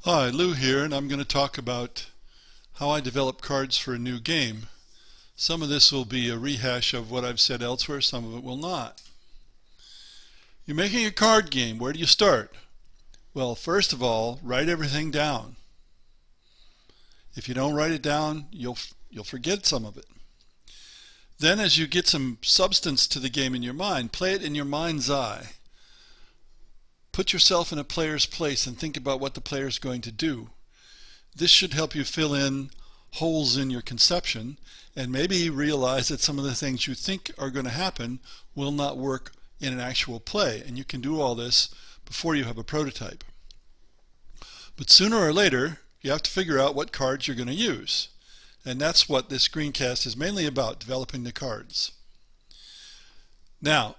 Hi, Lou here, and I'm going to talk about how I develop cards for a new game. Some of this will be a rehash of what I've said elsewhere, some of it will not. You're making a card game. Where do you start? Well, first of all, write everything down. If you don't write it down, you'll forget some of it. Then as you get some substance to the game in your mind, play it in your mind's eye. Put yourself in a player's place and think about what the player is going to do. This should help you fill in holes in your conception and maybe realize that some of the things you think are going to happen will not work in an actual play. And you can do all this before you have a prototype. But sooner or later, you have to figure out what cards you're going to use. And that's what this screencast is mainly about, developing the cards. Now,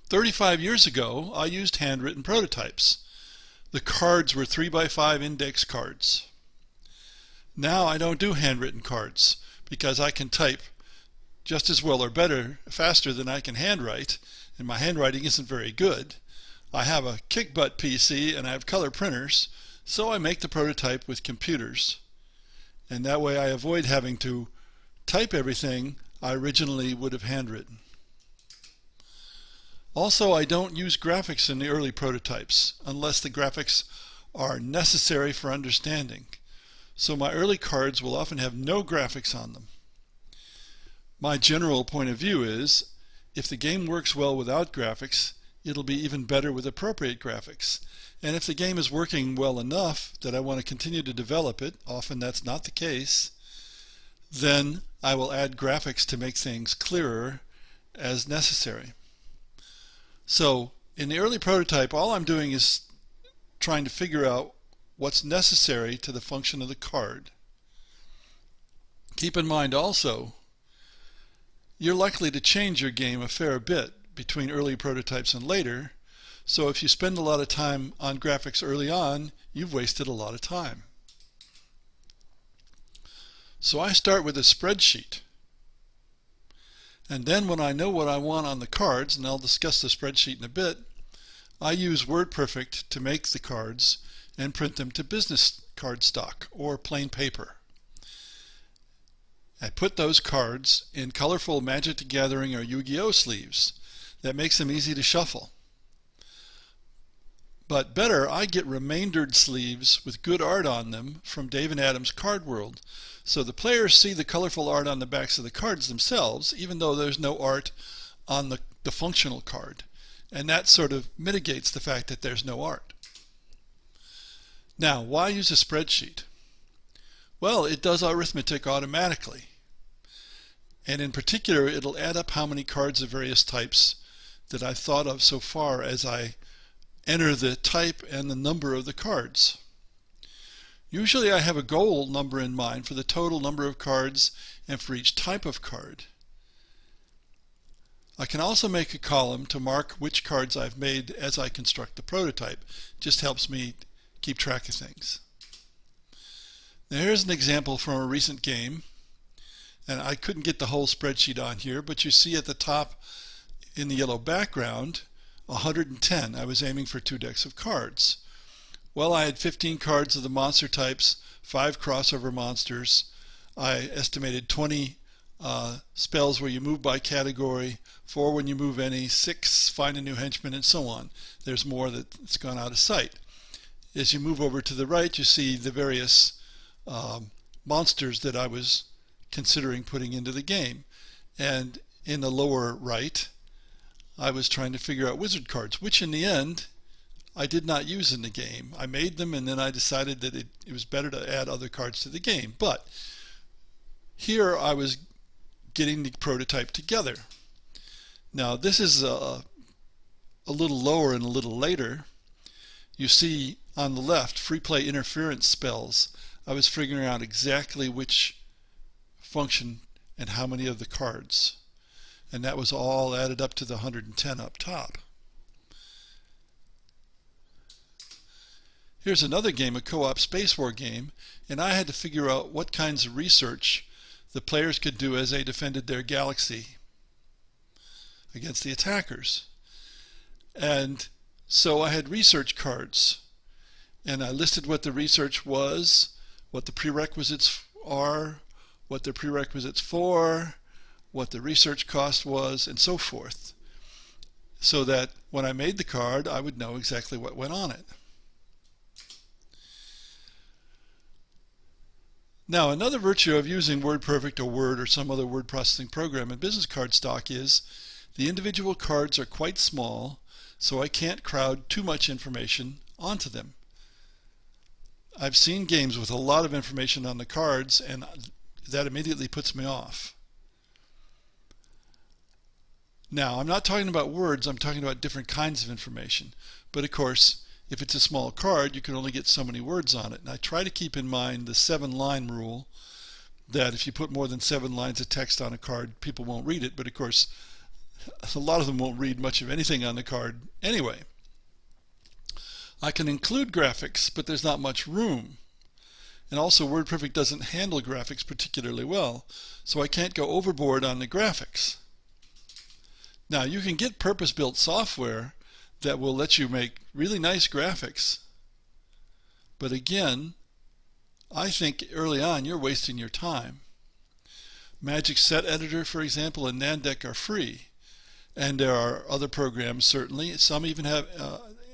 35 years ago, I used handwritten prototypes. The cards were 3x5 index cards. Now I don't do handwritten cards because I can type just as well or better, faster than I can handwrite, and my handwriting isn't very good. I have a kick-butt PC and I have color printers, so I make the prototype with computers. And that way I avoid having to type everything I originally would have handwritten. Also, I don't use graphics in the early prototypes unless the graphics are necessary for understanding. So my early cards will often have no graphics on them. My general point of view is, if the game works well without graphics, it'll be even better with appropriate graphics. And if the game is working well enough that I want to continue to develop it, often that's not the case, then I will add graphics to make things clearer as necessary. So in the early prototype, all I'm doing is trying to figure out what's necessary to the function of the card. Keep in mind also, you're likely to change your game a fair bit between early prototypes and later, so if you spend a lot of time on graphics early on, you've wasted a lot of time. So I start with a spreadsheet. And then when I know what I want on the cards, and I'll discuss the spreadsheet in a bit, I use WordPerfect to make the cards and print them to business card stock or plain paper. I put those cards in colorful Magic the Gathering or Yu-Gi-Oh sleeves. That makes them easy to shuffle. But better, I get remaindered sleeves with good art on them from Dave and Adam's Card World. So the players see the colorful art on the backs of the cards themselves, even though there's no art on the functional card. And that sort of mitigates the fact that there's no art. Now, why use a spreadsheet? Well, it does arithmetic automatically. And in particular, it'll add up how many cards of various types that I've thought of so far as I enter the type and the number of the cards. Usually I have a goal number in mind for the total number of cards and for each type of card. I can also make a column to mark which cards I've made as I construct the prototype. It just helps me keep track of things. Now here's an example from a recent game, and I couldn't get the whole spreadsheet on here, but you see at the top in the yellow background 110. I was aiming for 2 decks of cards. Well, I had 15 cards of the monster types, 5 crossover monsters. I estimated 20 spells where you move by category, 4 when you move any, 6 find a new henchman, and so on. There's more that's gone out of sight. As you move over to the right, you see the various monsters that I was considering putting into the game. And in the lower right, I was trying to figure out wizard cards, which in the end I did not use in the game. I made them and then I decided that it was better to add other cards to the game. But here I was getting the prototype together. Now this is a little lower and a little later. You see on the left, free play interference spells. I was figuring out exactly which function and how many of the cards. And that was all added up to the 110 up top. Here's another game, a co-op space war game, and I had to figure out what kinds of research the players could do as they defended their galaxy against the attackers. And so I had research cards. And I listed what the research was, what the prerequisites are, what the prerequisites for, what the research cost was, and so forth, so that when I made the card, I would know exactly what went on it. Now, another virtue of using WordPerfect or Word or some other word processing program in business card stock is the individual cards are quite small, so I can't crowd too much information onto them. I've seen games with a lot of information on the cards, and that immediately puts me off. Now, I'm not talking about words, I'm talking about different kinds of information. But of course, if it's a small card, you can only get so many words on it. And I try to keep in mind the 7-line rule, that if you put more than 7 lines of text on a card, people won't read it. But of course, a lot of them won't read much of anything on the card anyway. I can include graphics, but there's not much room. And also, WordPerfect doesn't handle graphics particularly well, so I can't go overboard on the graphics. Now, you can get purpose-built software that will let you make really nice graphics. But again, I think early on you're wasting your time. Magic Set Editor, for example, and Nandeck are free. And there are other programs, certainly. Some even have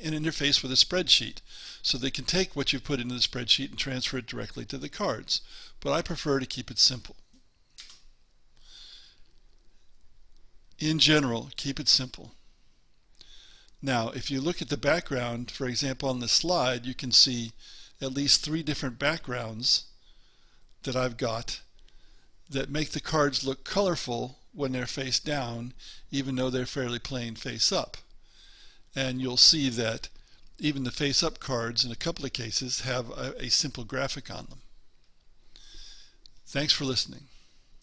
an interface with a spreadsheet, so they can take what you've put into the spreadsheet and transfer it directly to the cards. But I prefer to keep it simple. In general, keep it simple. Now, if you look at the background, for example, on the slide, you can see at least 3 different backgrounds that I've got that make the cards look colorful when they're face down, even though they're fairly plain face up. And you'll see that even the face up cards, in a couple of cases, have a simple graphic on them. Thanks for listening.